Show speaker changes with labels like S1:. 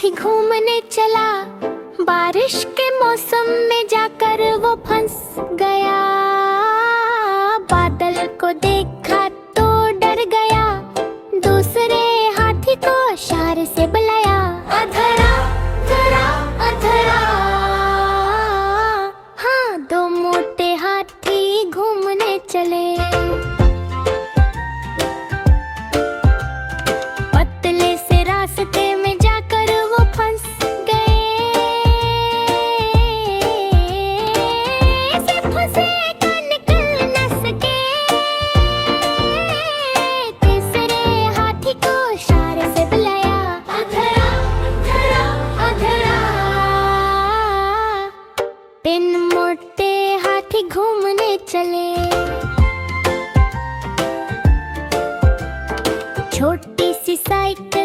S1: हाथी घूमने चला, बारिश के मौसम में जाकर वो फंस गया। बादल को देखा तो डर गया, दूसरे हाथी को इशारे से बुलाया। अधरा धरा अधरा। हाँ, दो मोटे हाथी घूमने चले। पतले से रास्ते में जाकर वो फंस गए। ऐसे फंसे कि निकल न सके। तीसरे हाथी को इशारे से बुलाया। अधरा धरा अधरा। तीन मोटे हाथी घूमने चले। छोटी सी साइकिल